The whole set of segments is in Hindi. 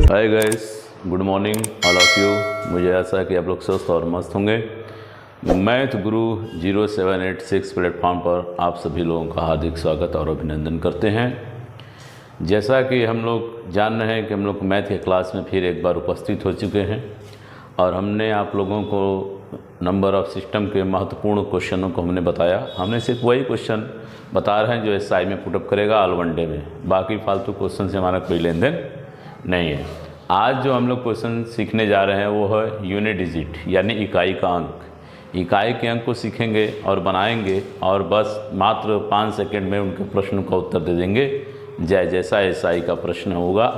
Hi guys, good morning all of you. मुझे आशा है कि आप लोग स्वस्थ और मस्त होंगे। मैथ गुरु 0786 प्लेटफॉर्म पर आप सभी लोगों का हार्दिक स्वागत और अभिनंदन करते हैं। जैसा कि हम लोग जान रहे हैं कि हम लोग मैथ के क्लास में फिर एक बार उपस्थित हो चुके हैं और हमने आप लोगों को नंबर ऑफ सिस्टम के महत्वपूर्ण क्वेश्चनों को हमने बताया। हमने सिर्फ वही क्वेश्चन बता रहे हैं जो एसआई में पुटअप करेगा ऑल वन डे में। बाकी फालतू क्वेश्चन से हमारा कोई लेन देन नहीं है। आज जो हम लोग क्वेश्चन सीखने जा रहे हैं वो है यूनिट डिजिट यानी इकाई का अंक। इकाई के अंक को सीखेंगे और बनाएंगे और बस मात्र 5 सेकंड में उनके प्रश्न का उत्तर दे देंगे। जैसा एसआई का प्रश्न होगा,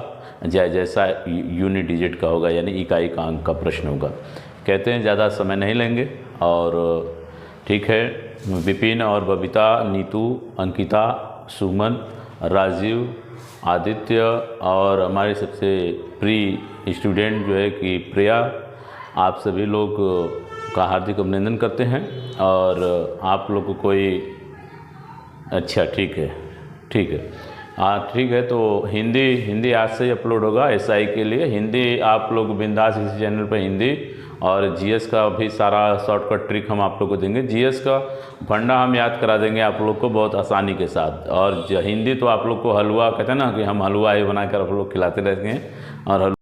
जैसा यूनिट डिजिट का होगा यानी इकाई का अंक का प्रश्न होगा। कहते हैं ज़्यादा समय नहीं लेंगे और ठीक है। विपिन और बबीता, नीतू, अंकिता, सुमन, राजीव, आदित्य और हमारे सबसे प्रिय स्टूडेंट जो है कि प्रिया, आप सभी लोग का हार्दिक अभिनंदन करते हैं। और आप लोग को कोई अच्छा ठीक है ठीक है। तो हिंदी आज से ही अपलोड होगा एसआई के लिए। हिंदी आप लोग बिंदास इसी चैनल पर हिंदी और जीएस का भी सारा शॉर्टकट ट्रिक हम आप लोग को देंगे। जीएस का फंडा हम याद करा देंगे आप लोग को बहुत आसानी के साथ। और हिंदी तो आप लोग को हलवा कहते हैं ना कि हम हलवा ही बनाकर आप लोग खिलाते रहते हैं। और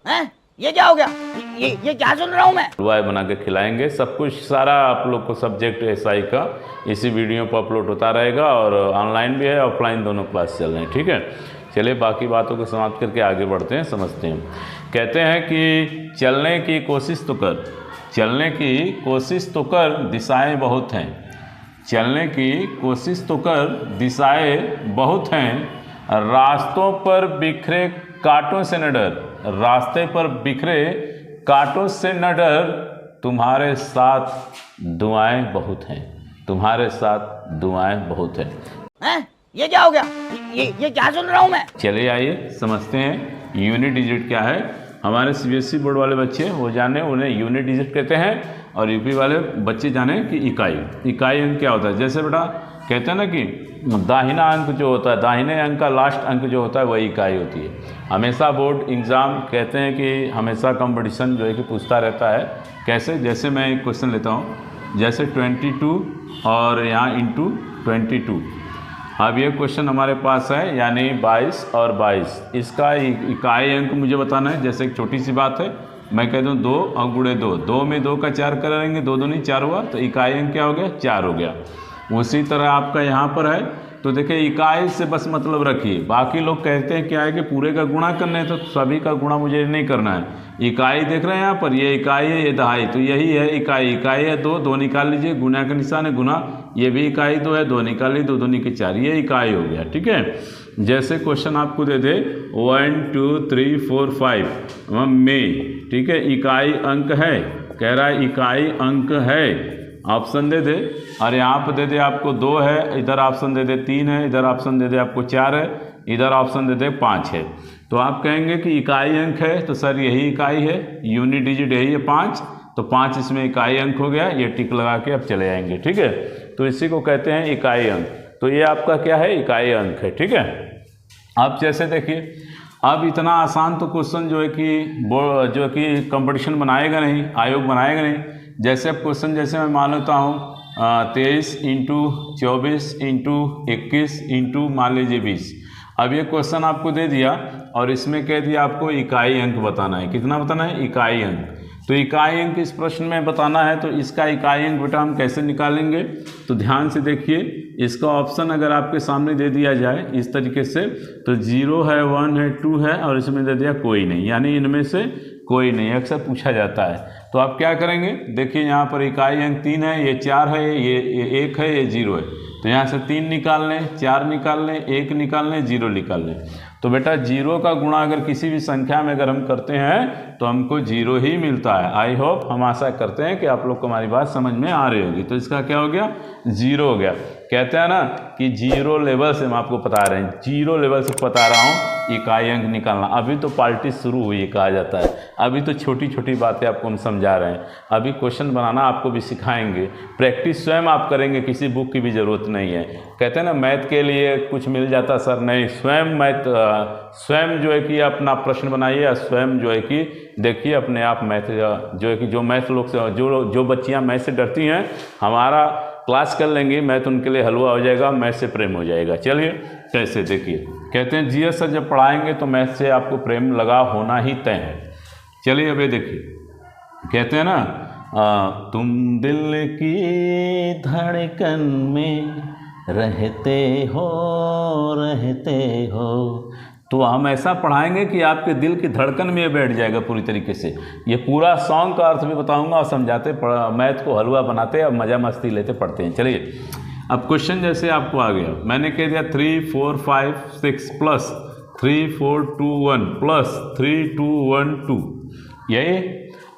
ये क्या हो गया? ये क्या सुन रहा हूँ मैं? हलवा बना के खिलाएंगे। सब कुछ सारा आप लोग को सब्जेक्ट एसआई का इसी वीडियो पर अपलोड होता रहेगा और ऑनलाइन भी है, ऑफलाइन दोनों क्लास चल रहे हैं। ठीक है, चलिए बाकी बातों को समाप्त करके आगे बढ़ते हैं, समझते हैं। कहते हैं कि चलने की कोशिश तो कर दिशाएं बहुत हैं। चलने की कोशिश तो कर दिशाएं बहुत हैं। रास्तों पर बिखरे कांटों से न डर। रास्ते पर बिखरे कांटों से न डर। तुम्हारे साथ दुआएं बहुत हैं। तुम्हारे साथ दुआएं बहुत हैं। ये क्या हो गया? ये क्या सुन रहा हूँ मैं? चलिए आइए समझते हैं यूनिट डिजिट क्या है। हमारे सीबीएसई बोर्ड वाले बच्चे वो जाने, उन्हें यूनिट डिजिट कहते हैं और यूपी वाले बच्चे जाने कि इकाई अंक क्या होता है। जैसे बेटा कहते हैं ना कि दाहिना अंक जो होता है, दाहिने अंक का लास्ट अंक जो होता है वही इकाई होती है। हमेशा बोर्ड एग्ज़ाम कहते हैं कि हमेशा कंपटीशन जो है कि पूछता रहता है। कैसे? जैसे मैं एक क्वेश्चन लेता हूँ, जैसे 22 और यहाँ इंटू 22। अब ये क्वेश्चन हमारे पास है यानी 22 और 22, इसका इकाई अंक मुझे बताना है। जैसे एक छोटी सी बात है, मैं कह दूँ 2 और गुणे 2 में 2 का 4 करेंगे, 2 दूनी 4 हुआ, तो इकाई अंक क्या हो गया? 4 हो गया। उसी तरह आपका यहाँ पर है तो देखिए इकाई से बस मतलब रखिए। बाकी लोग कहते हैं क्या है कि पूरे का गुणा करना है, तो सभी का गुणा मुझे नहीं करना है। इकाई देख रहे हैं यहाँ पर, ये इकाई है, ये दहाई, तो यही है इकाई है 2 निकाल लीजिए, गुना का निशान है गुना, ये भी इकाई 2 है, 2 निकाल लीजिए, 2 दूनी के 4, ये इकाई हो गया। ठीक है, जैसे क्वेश्चन आपको दे दे 1 2 3 4 5 में, ठीक है, इकाई अंक है, कह रहा है इकाई अंक है, ऑप्शन दे दे। और यहाँ पर दे दे आपको 2 है, इधर ऑप्शन दे दे 3 है, इधर ऑप्शन दे दे आपको 4 है, इधर ऑप्शन दे दे 5 है। तो आप कहेंगे कि इकाई अंक है, तो सर यही इकाई है, यूनिट डिजिट यही है 5, तो 5 इसमें इकाई अंक हो गया। ये टिक लगा के अब चले जाएंगे। ठीक है, तो इसी को कहते हैं इकाई अंक। तो ये आपका क्या है? इकाई अंक है। ठीक है, आप जैसे देखिए अब इतना आसान तो क्वेश्चन जो है कि कंपटीशन बनाएगा नहीं, आयोग बनाएगा नहीं। जैसे अब क्वेश्चन जैसे मैं मान लेता हूँ 23 इंटू 24 इंटू 21 इंटू मान लीजिए 20। अब ये क्वेश्चन आपको दे दिया और इसमें कह दिया आपको इकाई अंक बताना है। कितना बताना है? इकाई अंक। तो इकाई अंक इस प्रश्न में बताना है, तो इसका इकाई अंक बेटा हम कैसे निकालेंगे? तो ध्यान से देखिए, इसका ऑप्शन अगर आपके सामने दे दिया जाए इस तरीके से, तो 0 है, 1 है, 2 है और इसमें दे दिया कोई नहीं, यानी इनमें से कोई नहीं, अक्सर पूछा जाता है। तो आप क्या करेंगे? देखिए यहाँ पर इकाई अंक 3 है, ये 4 है, ये 1 है, ये 0 है, तो यहाँ से 3 निकाल लें, 4 निकाल लें, 1 निकाल लें, 0 निकाल लें। तो बेटा 0 का गुणा अगर किसी भी संख्या में अगर हम करते हैं तो हमको 0 ही मिलता है। आई होप, हम आशा करते हैं कि आप लोग को हमारी बात समझ में आ रही होगी। तो इसका क्या हो गया? 0 हो गया। कहते हैं ना कि जीरो लेवल से हम आपको बता रहे हैं, जीरो लेवल से बता रहा हूँ इकाई अंक निकालना। अभी तो पार्टी शुरू हुई है कहा जाता है, अभी तो छोटी छोटी बातें आपको हम समझा रहे हैं। अभी क्वेश्चन बनाना आपको भी सिखाएंगे, प्रैक्टिस स्वयं आप करेंगे, किसी बुक की भी ज़रूरत नहीं है। कहते हैं ना मैथ के लिए कुछ मिल जाता सर, नहीं, स्वयं मैथ स्वयं जो है कि अपना प्रश्न बनाइए या स्वयं जो है कि देखिए अपने आप मैथ जो है कि जो मैथ लोग से जो बच्चियाँ मैथ से डरती हैं, हमारा क्लास कर लेंगे, मैथ उनके लिए हलवा हो जाएगा, मैथ से प्रेम हो जाएगा। चलिए कैसे देखिए, कहते हैं जीएस सर जब पढ़ाएंगे तो मैथ से आपको प्रेम लगा होना ही तय है। चलिए अब ये देखिए, कहते हैं ना तुम दिल की धड़कन में रहते हो, तो हम ऐसा पढ़ाएंगे कि आपके दिल की धड़कन में ये बैठ जाएगा पूरी तरीके से। ये पूरा सॉन्ग का अर्थ भी बताऊंगा और समझाते मैथ को हलवा बनाते और मज़ा मस्ती लेते पढ़ते हैं। चलिए अब क्वेश्चन जैसे आपको आ गया, मैंने कह दिया 3 4 5 6 प्लस 3 4 2 1 प्लस 3 2 1 2, यही।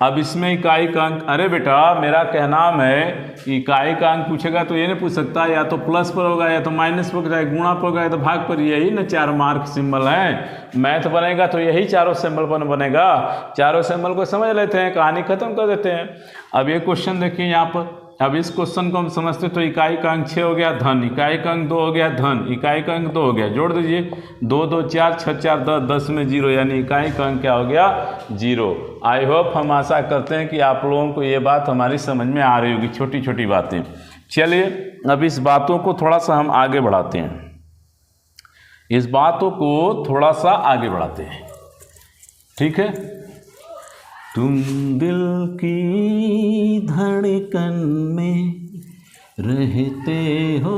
अब इसमें इकाई का अंक, अरे बेटा मेरा कहना है इकाई का अंक पूछेगा तो ये नहीं पूछ सकता, या तो प्लस पर होगा या तो माइनस पर होगा, गुणा पर होगा या तो भाग पर, यही ना 4 मार्क सिंबल हैं। मैथ बनेगा तो यही चारों सिंबल पर बनेगा। चारों सिंबल को समझ लेते हैं, कहानी खत्म कर देते हैं। अब ये क्वेश्चन देखिए यहाँ पर, अब इस क्वेश्चन को हम समझते तो इकाई का अंक 6 हो गया धन, इकाई का अंक 2 हो गया धन, इकाई का अंक 2 हो गया, जोड़ दीजिए 2 2 4 6 4 10, 10 में 0, यानी इकाई का अंक क्या हो गया 0। आई होप, हम आशा करते हैं कि आप लोगों को ये बात हमारी समझ में आ रही होगी, छोटी छोटी बातें। चलिए अब इस बातों को थोड़ा सा हम आगे बढ़ाते हैं, इस बातों को थोड़ा सा आगे बढ़ाते हैं, ठीक है। तुम दिल की धड़कन में रहते हो,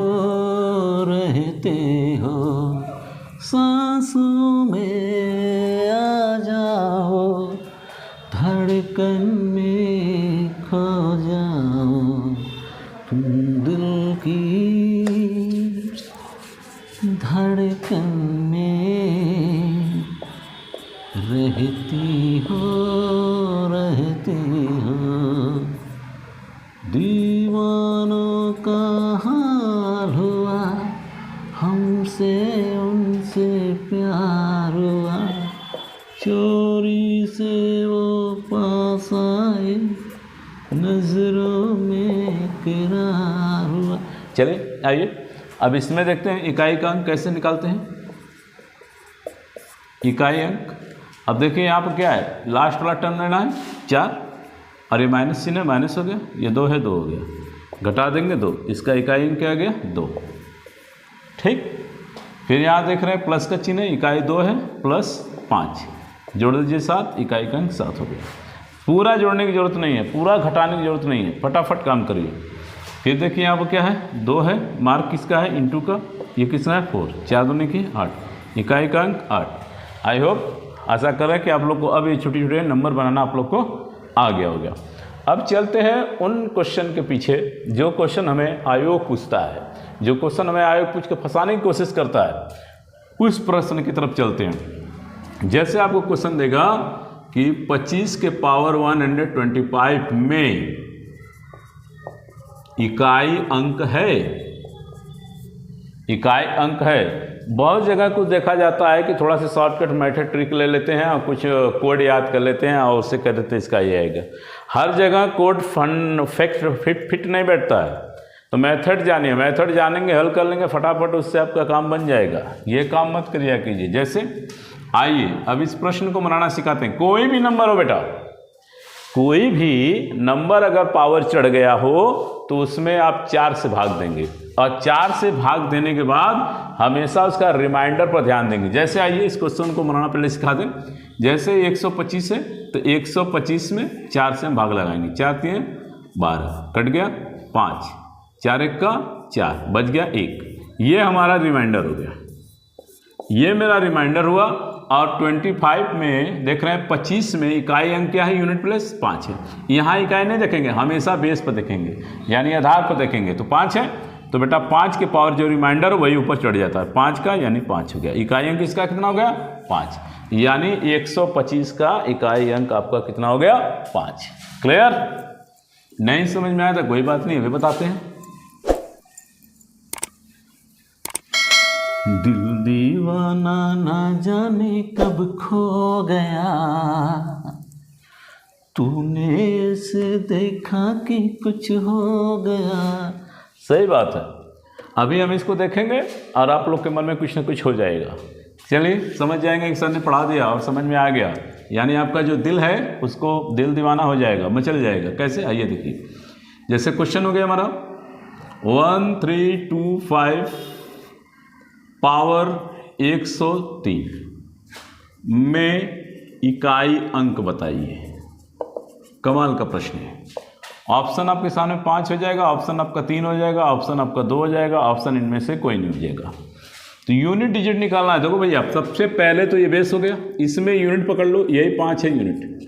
सांसों में आ जाओ, धड़कन में खो जाओ। तुम दिल की धड़कन में रहती हो, दीवानों का हाल हुआ, हमसे उनसे प्यार हुआ, चोरी से वो पास आए, नजरों में करार हुआ। चलिए आइए अब इसमें देखते हैं इकाई का अंक कैसे निकालते हैं। इकाई अंक, अब देखिए यहाँ पर क्या है, लास्ट वाला टर्म लेना है 4, और ये माइनस चिन्ह है, माइनस हो गया, ये 2 है 2 हो गया, घटा देंगे 2, इसका इकाई अंक क्या आ गया 2, ठीक। फिर यहाँ देख रहे हैं प्लस का चिन्ह है, इकाई 2 है प्लस 5, जोड़ दीजिए 7, इकाई का अंक 7 हो गया। पूरा जोड़ने की जरूरत नहीं है, पूरा घटाने की जरूरत नहीं है, फटाफट काम करिए। फिर देखिए यहाँ पर क्या है 2 है, मार्क किसका है इंटू का, ये किसका है 4, 4 दूनी की 8, इकाई का अंक 8। आई होप, आशा कर रहे हैं कि आप लोग को अब ये छोटे छोटे नंबर बनाना आप लोग को आ गया हो गया। अब चलते हैं उन क्वेश्चन के पीछे जो क्वेश्चन हमें आयोग पूछता है, जो क्वेश्चन हमें आयोग पूछ के फंसाने की कोशिश करता है, उस प्रश्न की तरफ चलते हैं। जैसे आपको क्वेश्चन देगा कि 25 के पावर 125 में इकाई अंक है, इकाई अंक है। बहुत जगह कुछ देखा जाता है कि थोड़ा सा शॉर्टकट मेथड ट्रिक ले लेते हैं और कुछ कोड याद कर लेते हैं और उससे कह देते हैं इसका ये आएगा। हर जगह कोड फिट नहीं बैठता है, तो मेथड जानिए, मेथड जानेंगे हल कर लेंगे फटाफट, उससे आपका काम बन जाएगा। ये काम मत करिए कीजिए। जैसे आइए अब इस प्रश्न को बनाना सिखाते हैं। कोई भी नंबर हो बेटा, कोई भी नंबर अगर पावर चढ़ गया हो तो उसमें आप 4 से भाग देंगे, और 4 से भाग देने के बाद हमेशा उसका रिमाइंडर पर ध्यान देंगे। जैसे आइए इस क्वेश्चन को बनाना पहले सिखा दें। जैसे 125 है तो 125 में 4 से हम भाग लगाएंगे, 4 3 12, कट गया 5, 4 1 का 4, बच गया 1। ये हमारा रिमाइंडर हो गया, ये मेरा रिमाइंडर हुआ। और 25 में देख रहे हैं 25 में इकाई अंक क्या है, यूनिट प्लेस 5 है। यहाँ इकाई नहीं देखेंगे, हमेशा बेस पर देखेंगे, यानी आधार पर देखेंगे। तो 5 है तो बेटा 5 के पावर जो रिमाइंडर वही ऊपर चढ़ जाता है, 5 का यानी 5 हो गया। इकाई अंक इसका कितना हो गया 5, यानी 125 का इकाई अंक आपका कितना हो गया 5। क्लियर? नहीं समझ में आया तो कोई बात नहीं, अभी बताते हैं। दिल दीवाना ना जाने कब खो गया, तूने ऐसे देखा कि कुछ हो गया। सही बात है। अभी हम इसको देखेंगे और आप लोग के मन में कुछ ना कुछ हो जाएगा। चलिए समझ जाएंगे कि सर ने पढ़ा दिया और समझ में आ गया, यानी आपका जो दिल है उसको दिल दीवाना हो जाएगा, मचल जाएगा। कैसे, आइए देखिए। जैसे क्वेश्चन हो गया हमारा 1325 पावर 103 में इकाई अंक बताइए। कमाल का प्रश्न है। ऑप्शन आपके सामने 5 हो जाएगा, ऑप्शन आपका 3 हो जाएगा, ऑप्शन आपका 2 हो जाएगा, ऑप्शन इनमें से कोई नहीं हो जाएगा। तो यूनिट डिजिट निकालना है। देखो भैया, सबसे पहले तो ये बेस हो गया, इसमें यूनिट पकड़ लो, यही 5 है यूनिट,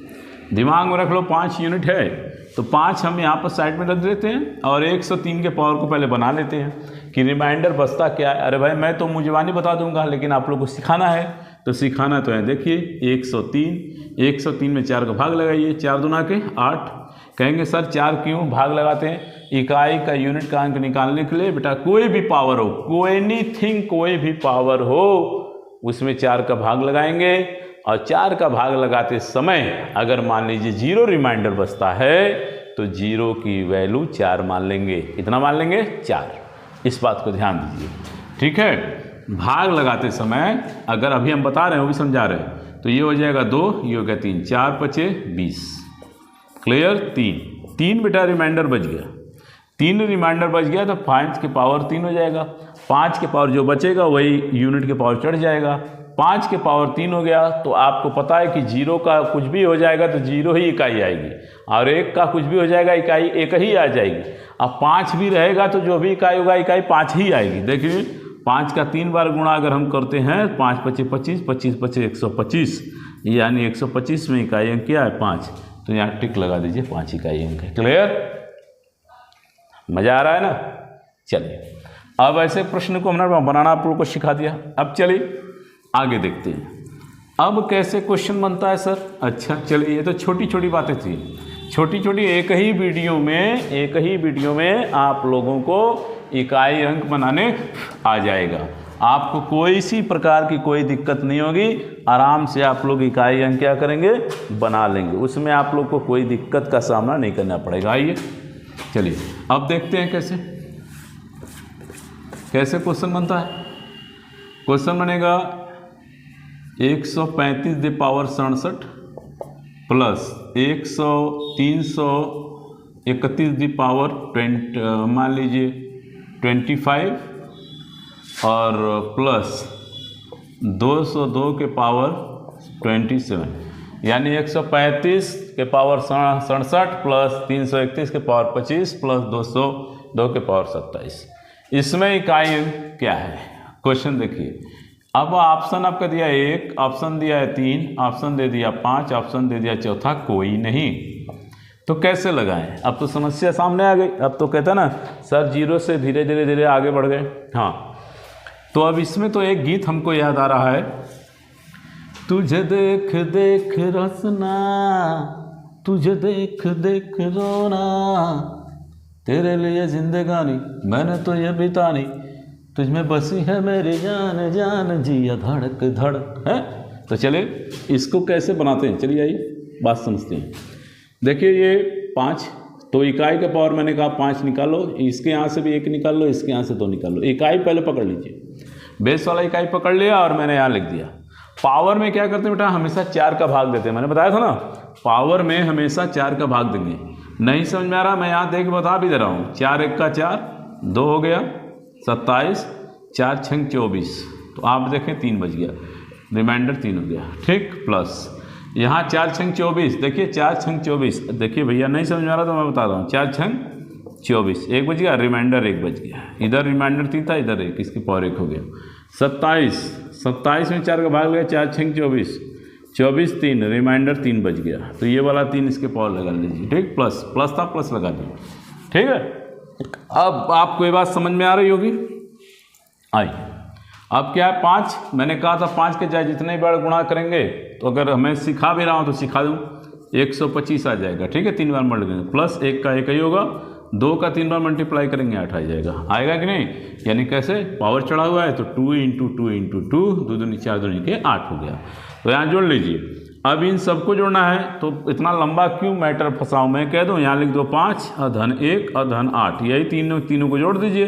दिमाग में रख लो 5 यूनिट है। तो 5 हम यहाँ पर साइड में रख देते हैं और 103 के पावर को पहले बना लेते हैं कि रिमाइंडर बचता क्या है। अरे भाई मैं तो मुंजवानी बता दूंगा, लेकिन आप लोग को सिखाना है तो सिखाना तो है। देखिए 103 में 4 का भाग लगाइए, 4 दूना के 8। कहेंगे सर 4 क्यों भाग लगाते हैं? इकाई का यूनिट का अंक निकालने के लिए। बेटा कोई भी पावर हो, कोई भी पावर हो, उसमें 4 का भाग लगाएंगे और 4 का भाग लगाते समय अगर मान लीजिए 0 रिमाइंडर बचता है तो 0 की वैल्यू 4 मान लेंगे। कितना मान लेंगे? 4। इस बात को ध्यान दीजिए, ठीक है। भाग लगाते समय अगर अभी हम बता रहे हैं, वो भी समझा रहे हैं, तो ये हो जाएगा 2, ये हो गया 3, 4 5 20। क्लियर? 3 बेटा रिमाइंडर बच गया, 3 रिमाइंडर बच गया तो 5 के पावर 3 हो जाएगा। 5 के पावर जो बचेगा वही यूनिट के पावर चढ़ जाएगा। 5 के पावर 3 हो गया तो आपको पता है कि 0 का कुछ भी हो जाएगा तो 0 ही इकाई आएगी, और 1 का कुछ भी हो जाएगा इकाई 1 ही आ जाएगी। अब 5 भी रहेगा तो जो भी इकाई होगा इकाई 5 ही आएगी। देखिए 5 का 3 बार गुणा अगर हम करते हैं, 5 5 25, 25 25 125, यानी 125 में इकाई अंक क्या है? 5। तो यहाँ टिक लगा दीजिए, 5 इकाई अंक है। क्लियर? मज़ा आ रहा है ना? चलिए अब ऐसे प्रश्न को हमने बनाना आप लोगों को सिखा दिया। अब चलिए आगे देखते हैं अब कैसे क्वेश्चन बनता है सर। अच्छा चलिए, ये तो छोटी छोटी बातें थी, छोटी छोटी एक ही वीडियो में आप लोगों को इकाई अंक बनाने आ जाएगा। आपको कोई सी प्रकार की कोई दिक्कत नहीं होगी, आराम से आप लोग इकाई अंक क्या करेंगे? बना लेंगे। उसमें आप लोग को कोई दिक्कत का सामना नहीं करना पड़ेगा। आइए चलिए अब देखते हैं कैसे क्वेश्चन बनता है। क्वेश्चन बनेगा 135 the power 67 plus 331 the power 20 मान लीजिए 25 और प्लस 202 के पावर 27, यानी 135 के पावर 67 प्लस 331 के पावर 25 प्लस 202 के पावर 27। इसमें इकाई अंक क्या है? क्वेश्चन देखिए। अब ऑप्शन आपका दिया 1, ऑप्शन दिया है 3, ऑप्शन दे दिया 5, ऑप्शन दे दिया चौथा कोई नहीं। तो कैसे लगाएं? अब तो समस्या सामने आ गई। अब तो कहता ना सर 0 से धीरे धीरे आगे बढ़ गए। हाँ, तो अब इसमें तो एक गीत हमको याद आ रहा है, तुझे देख देख रसना, तुझे देख देख रोना, तेरे लिए जिंदगानी मैंने तो ये बितानी, तुझ में बसी है मेरी जान जान जिया धड़क धड़क है। तो चलिए इसको कैसे बनाते हैं, चलिए आइए बात समझते हैं। देखिए ये 5, तो इकाई का पावर मैंने कहा 5 निकालो, इसके यहाँ से भी 1 निकाल लो, इसके यहाँ से 2 निकाल लो। इकाई पहले पकड़ लीजिए, बेस वाला इकाई पकड़ लिया और मैंने यहाँ लिख दिया। पावर में क्या करते हैं बेटा? हमेशा 4 का भाग देते हैं। मैंने बताया था ना, पावर में हमेशा 4 का भाग देंगे। नहीं समझ में आ रहा, मैं यहाँ देख बता भी दे रहा हूँ। 4 1 का 4, 2 हो गया 27, 4 6 24, तो आप देखें 3 बच गया, रिमाइंडर 3 हो गया, ठीक। प्लस यहाँ 4 6 24, देखिए 4 6 24, देखिए भैया नहीं समझ में आ रहा तो मैं बता रहा हूँ। 4 6 24, 1 बच गया, रिमाइंडर 1 बच गया, इधर रिमाइंडर 3 था, इधर 1, इसकी पावर 1 हो गया। 27 में 4 का भाग गया, 4 6 24, 24 3, रिमाइंडर 3 बच गया, तो ये वाला 3 इसके पावर लगा लीजिए, ठीक। प्लस था, प्लस लगा दीजिए, ठीक है। अब आपको ये बात समझ में आ रही होगी। आइए अब क्या है, 5 मैंने कहा था 5 के चाहे जितने बार गुणा करेंगे, तो अगर हमें सिखा भी रहा हूँ तो सिखा दूँ, 125 आ जाएगा, ठीक है। 3 बार मल्टीप्लाई, प्लस 1 का 1 ही होगा, 2 का 3 बार मल्टीप्लाई करेंगे 8 आ जाएगा, आएगा कि नहीं? यानी कैसे, पावर चढ़ा हुआ है तो 2 × 2 × 2, 2 दूनी 4 दूनी के 8 हो गया। तो यहाँ जोड़ लीजिए। अब इन सबको जोड़ना है तो इतना लंबा क्यों मैटर फंसाऊँ, मैं कह दूँ यहाँ लिख दो 5 और धन 1 और धन 8, यही तीनों को जोड़ दीजिए।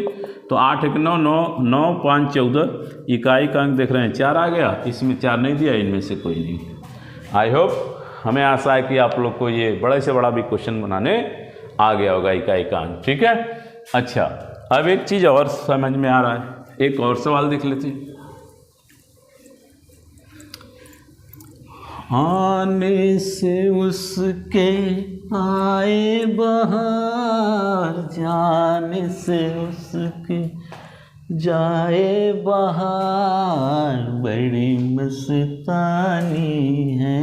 तो 8 × 9 9 9 5 14, इकाई का अंक देख रहे हैं 4 आ गया, इसमें 4 नहीं दिया, इनमें से कोई नहीं। आई होप हमें आशा है कि आप लोग को ये बड़े से बड़ा भी क्वेश्चन बनाने आ गया होगा इकाई का अंक, ठीक है। अच्छा, अब एक चीज़ और समझ में आ रहा है, एक और सवाल देख लेते हैं। आने से उसके आए बहार, जाने से उसके जाए बहार, बड़ी मस्तानी है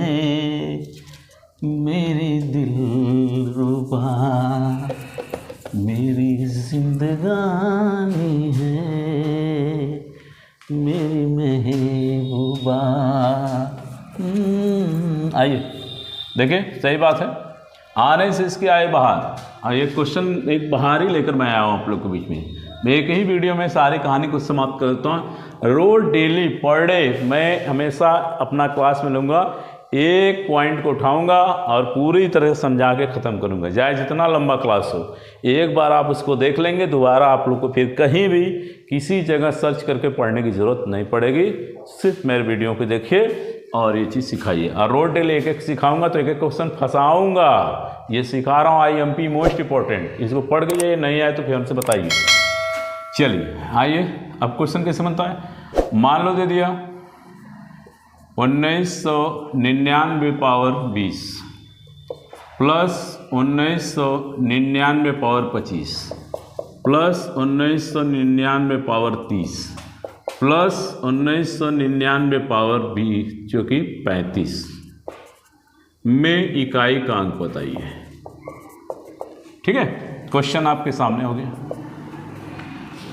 मेरी दिलरुबा, मेरी जिंदगानी है मेरी महबूबा। आइए देखिए, सही बात है, आने से इसके आए बहार। ये क्वेश्चन एक बहार ही लेकर मैं आया हूँ आप लोग के बीच में। मैं एक ही वीडियो में सारी कहानी को समाप्त करता हूँ। रोज डेली पर डे मैं हमेशा अपना क्लास में लूँगा, एक पॉइंट को उठाऊंगा और पूरी तरह से समझा के ख़त्म करूंगा, चाहे जितना लंबा क्लास हो। एक बार आप उसको देख लेंगे, दोबारा आप लोग को फिर कहीं भी किसी जगह सर्च करके पढ़ने की ज़रूरत नहीं पड़ेगी। सिर्फ मेरे वीडियो को देखिए और ये चीज़ सिखाइए। और रोज डेली एक एक सिखाऊंगा तो एक एक क्वेश्चन फंसाऊंगा, ये सिखा रहा हूँ। IMP मोस्ट इंपॉर्टेंट, इसको पढ़ के ये नहीं आए तो फिर हमसे बताइए। चलिए आइए, अब क्वेश्चन कैसे बनता है। मान लो दे दिया 1999 power 20 plus 1999 power 25 plus 1999 power 30 plus 1999 power 20 जो कि 35 में इकाई का अंक बताइए। ठीक है, क्वेश्चन आपके सामने हो गया।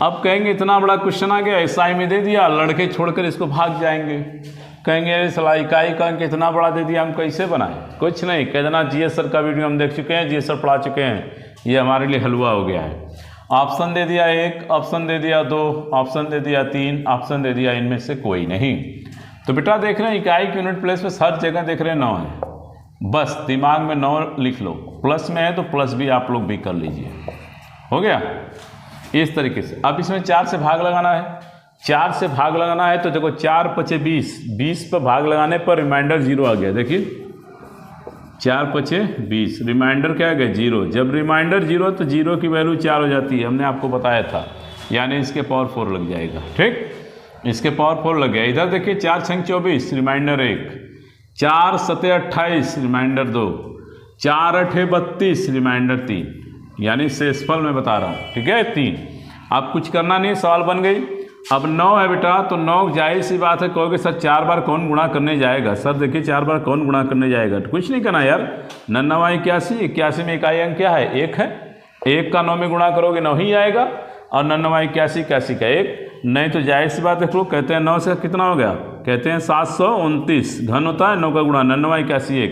अब कहेंगे इतना बड़ा क्वेश्चन आ गया, SI में दे दिया, लड़के छोड़कर इसको भाग जाएंगे, कहेंगे अरे साला इकाई का अंक इतना बड़ा दे दिया, हम कैसे बनाएं। कुछ नहीं, कह देना GS सर का वीडियो हम देख चुके हैं, GS सर पढ़ा चुके हैं, ये हमारे लिए हलवा हो गया है। ऑप्शन दे दिया 1, ऑप्शन दे दिया 2, ऑप्शन दे दिया 3, ऑप्शन दे दिया इनमें से कोई नहीं। तो बेटा देख रहे हैं इकाई की यूनिट प्लेस में हर जगह देख रहे हैं 9 है, बस दिमाग में 9 लिख लो। प्लस में है तो प्लस भी आप लोग भी कर लीजिए, हो गया इस तरीके से। अब इसमें 4 से भाग लगाना है, 4 से भाग लगाना है तो देखो 4 × 5 = 20, 20 पर भाग लगाने पर रिमाइंडर 0 आ गया। देखिए 4 × 5 = 20, रिमाइंडर क्या आ गया 0। जब रिमाइंडर 0 तो 0 की वैल्यू 4 हो जाती है, हमने आपको बताया था, यानी इसके पावर 4 लग जाएगा। ठीक, इसके पावर 4 लग गया। इधर देखिए 4 × 6 = 24, रिमाइंडर 1, 4 × 7 = 28, रिमाइंडर 2, 4 × 8 = 32, रिमाइंडर 3, यानी शेषफल मैं बता रहा हूँ। ठीक है 3। अब कुछ करना नहीं, सवाल बन गई। अब 9 है बेटा, तो 9 जाहिर सी बात है, कहोगे सर 4 बार कौन गुणा करने जाएगा। सर देखिए 4 बार कौन गुणा करने जाएगा, तो कुछ नहीं करना यार। 99 81, 81 में इकाई अंक क्या है 1 है, 1 का 9 में गुणा करोगे 9 ही आएगा, और 99 81 81 का 1, नहीं तो जाहिर सी बात है लोग कहते हैं 9 से कितना हो गया, कहते हैं 729, घन होता है 9 का गुणा, 99 81 1,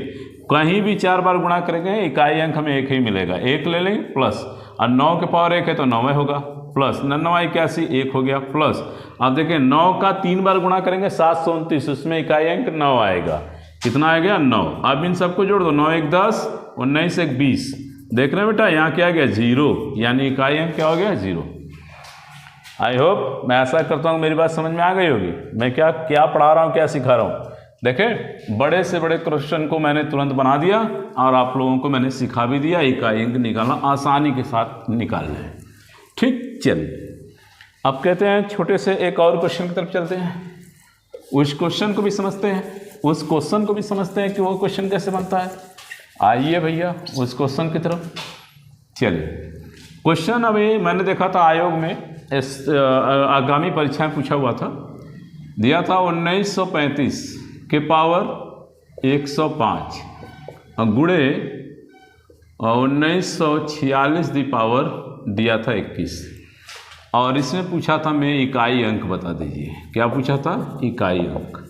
कहीं भी 4 बार गुणा करेंगे इकाई अंक हमें 1 ही मिलेगा, 1 ले लेंगे प्लस, और 9 के पावर 1 है तो 9 होगा, प्लस 99 81 1 हो गया, प्लस अब देखिए 9 का 3 बार गुणा करेंगे 729, उसमें इकाई अंक 9 आएगा। कितना आ गया 9। अब इन सबको जोड़ दो, 9 1 10, 19 1 20, देख रहे हैं बेटा यहाँ क्या आ गया 0, यानी इकाई अंक क्या हो गया 0। आई होप, मैं ऐसा करता हूँ मेरी बात समझ में आ गई होगी, मैं क्या क्या पढ़ा रहा हूँ, क्या सिखा रहा हूँ। देखें बड़े से बड़े क्वेश्चन को मैंने तुरंत बना दिया और आप लोगों को मैंने सिखा भी दिया, इकाई अंक निकालना आसानी के साथ निकालना है। ठीक, चलिए अब कहते हैं छोटे से एक और क्वेश्चन की तरफ चलते हैं, उस क्वेश्चन को भी समझते हैं, उस क्वेश्चन को भी समझते हैं कि वो क्वेश्चन कैसे बनता है। आइए भैया उस क्वेश्चन की तरफ चलिए। क्वेश्चन अभी मैंने देखा था आयोग में आगामी परीक्षा में पूछा हुआ था, दिया था 1935 के पावर 105 गुणे 1946 दी पावर दिया था 21, और इसमें पूछा था मैं इकाई अंक बता दीजिए। क्या पूछा था, इकाई अंक।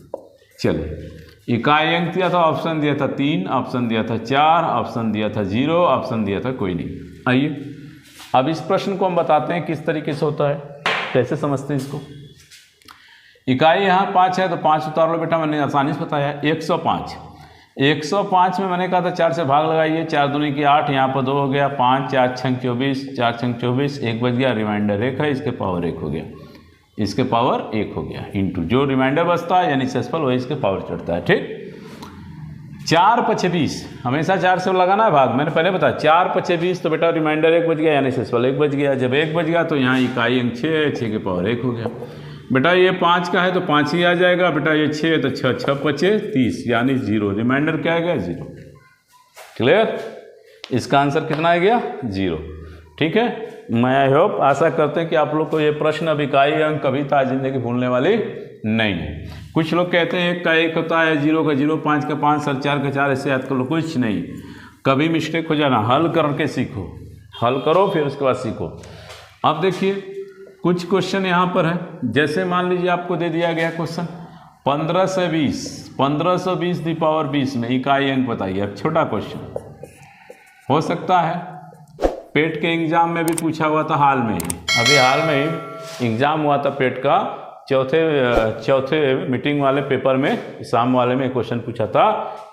चलिए इकाई अंक दिया था, ऑप्शन दिया था 3, ऑप्शन दिया था 4, ऑप्शन दिया था 0, ऑप्शन दिया था कोई नहीं। आइए अब इस प्रश्न को हम बताते हैं किस तरीके से होता है, कैसे समझते हैं इसको। इकाई यहाँ 5 है तो 5 उतार लो बेटा, मैंने आसानी से बताया 105। 105 में मैंने कहा था 4 से भाग लगाइए, 4 दूनी की 8, यहाँ पर 2 हो गया, 5 4 छंग 24, 4 छंग 24, 1 बच गया, रिमाइंडर 1 है, इसके पावर 1 हो गया, इसके पावर 1 हो गया, इंटू जो रिमाइंडर बचता है यानी सेसफल वही इसके पावर चढ़ता है। ठीक, 4 पछे 20, हमेशा 4 से लगाना है भाग, मैंने पहले बताया 4 पछे 20 तो बेटा रिमाइंडर 1 बच गया यानी सेसफल 1 बच गया। जब 1 बच गया तो यहाँ इकाई अंक 6 है, 6 के पावर 1 हो गया। बेटा ये 5 का है तो 5 ही आ जाएगा, बेटा ये 6 है तो 6 6 पचे 30 यानी 0, रिमाइंडर क्या आ गया 0। क्लियर, इसका आंसर कितना आ गया 0। ठीक है, मैं आई होप आशा करते हैं कि आप लोग को ये प्रश्न अब इकाई अंक कभी जिंदगी भूलने वाली नहीं है। कुछ लोग कहते हैं 1 का 1 होता है, 0 का 0, 5 का 5, 4 का 4, ऐसे याद कर लो, कुछ नहीं, कभी मिस्टेक हो जाना, हल करके सीखो, हल करो फिर उसके बाद सीखो। अब देखिए कुछ क्वेश्चन यहाँ पर है, जैसे मान लीजिए आपको दे दिया गया क्वेश्चन 15 से 20, 1520 दी पावर 20 में इकाई अंक बताइए। अब छोटा क्वेश्चन हो सकता है, पेट के एग्जाम में भी पूछा हुआ था हाल में ही, अभी हाल में ही एग्जाम हुआ था पेट का, चौथे मीटिंग वाले पेपर में, शाम वाले में क्वेश्चन पूछा था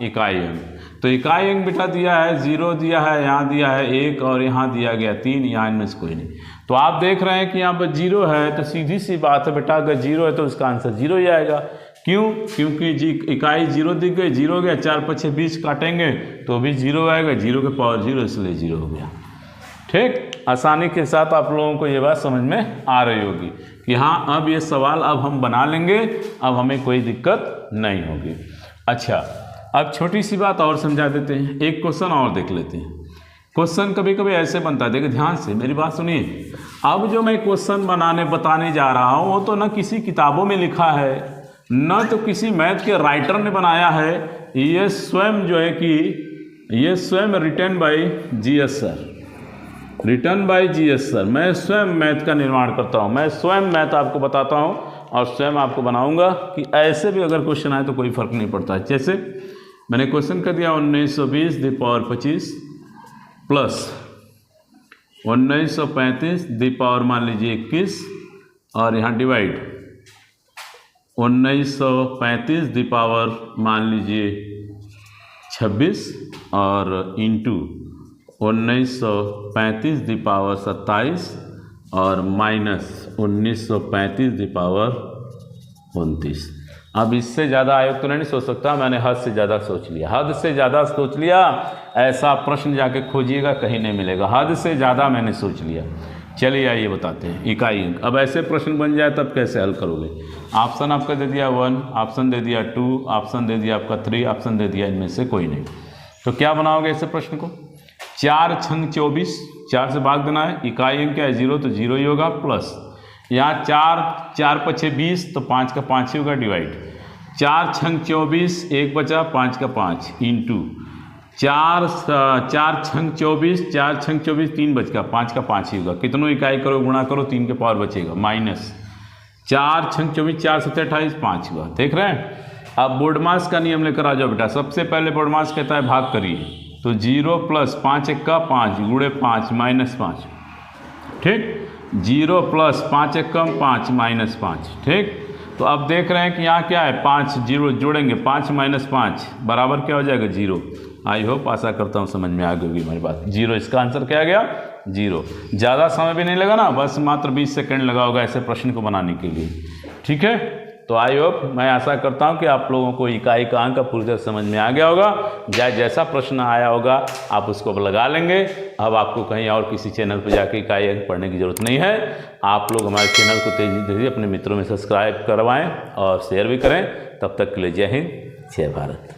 इकाई अंक। तो इकाई अंक बेटा दिया है 0 दिया है, यहाँ दिया है 1 और यहाँ दिया गया 3, यहाँ इनमें से कोई नहीं। तो आप देख रहे हैं कि यहाँ पर 0 है तो सीधी सी बात है बेटा, अगर 0 है तो उसका आंसर 0 ही आएगा। क्यों? क्योंकि जी इकाई 0 दिख गई, 0 गया, 4 पछे 20 काटेंगे तो भी 0 आएगा, 0 के पावर 0 इसलिए 0 हो गया। ठीक, आसानी के साथ आप लोगों को ये बात समझ में आ रही होगी कि हाँ अब ये सवाल अब हम बना लेंगे, अब हमें कोई दिक्कत नहीं होगी। अच्छा, अब छोटी सी बात और समझा देते हैं, एक क्वेश्चन और देख लेते हैं। क्वेश्चन कभी कभी ऐसे बनता है, देखिए ध्यान से मेरी बात सुनिए। अब जो मैं क्वेश्चन बताने जा रहा हूँ वो तो ना किसी किताबों में लिखा है, न तो किसी मैथ के राइटर ने बनाया है, ये स्वयं जो है कि ये स्वयं written by GS sir, return by GS sir. मैं स्वयं मैथ का निर्माण करता हूँ, मैं स्वयं मैथ आपको बताता हूँ और स्वयं आपको बनाऊंगा कि ऐसे भी अगर क्वेश्चन आए तो कोई फर्क नहीं पड़ता है। जैसे मैंने क्वेश्चन कर दिया 1920 the power 25 plus 1935 the power मान लीजिए 21 और यहाँ डिवाइड 1935 दी पावर मान लीजिए 26 और इंटू 1935 दी पावर 27 और माइनस 1935 दी पावर 29। अब इससे ज़्यादा आयोग तो नहीं सोच सकता, मैंने हद से ज़्यादा सोच लिया, हद से ज़्यादा सोच लिया। ऐसा प्रश्न जाके खोजिएगा कहीं नहीं मिलेगा, हद से ज़्यादा मैंने सोच लिया। चलिए आइए बताते हैं इकाई अंक। अब ऐसे प्रश्न बन जाए तब कैसे हल करोगे। ऑप्शन आपका दे दिया 1, ऑप्शन दे दिया 2, ऑप्शन दे दिया आपका 3, ऑप्शन दे दिया इनमें से कोई नहीं। तो क्या बनाओगे ऐसे प्रश्न को, 4 छंग 24, 4 से भाग देना है, इकाई अंक क्या है 0 तो 0 ही होगा, प्लस यहाँ 4 पछे 20 तो 5 का 5 ही होगा, डिवाइड 4 छंग 24, 1 बचा, 5 का 5 इंटू 4 छंग 24, 4 छंग 24 3 बच का, 5 का 5 ही होगा, कितनों इकाई करो गुणा करो 3 के पावर बचेगा, माइनस 4 छंग 24, 4 7 28 5 हुआ। देख रहे हैं। अब बोर्डमास का नियम लेकर आ जाओ बेटा। सबसे पहले बोर्डमास कहता है भाग करिए, तो 0 प्लस 5 1 का 5 गुणे 5 माइनस 5। ठीक, 0 प्लस 5 1 कम 5 माइनस 5। ठीक, तो अब देख रहे हैं कि यहाँ क्या है 5 0 जोड़ेंगे, 5 माइनस 5 बराबर क्या हो जाएगा 0। आई होप आशा करता हूँ समझ में आ गई हमारी बात। 0 इसका आंसर क्या आ गया 0। ज़्यादा समय भी नहीं लगा ना, बस मात्र 20 सेकंड लगा होगा ऐसे प्रश्न को बनाने के लिए। ठीक है, तो आई होप मैं आशा करता हूँ कि आप लोगों को इकाई का अंक पूरी तरह समझ में आ गया होगा। जैसा प्रश्न आया होगा आप उसको अब लगा लेंगे। अब आपको कहीं और किसी चैनल पर जाकर इकाई अंक पढ़ने की ज़रूरत नहीं है। आप लोग हमारे चैनल को तेज़ी अपने मित्रों में सब्सक्राइब करवाएं और शेयर भी करें। तब तक के लिए जय हिंद, जय भारत।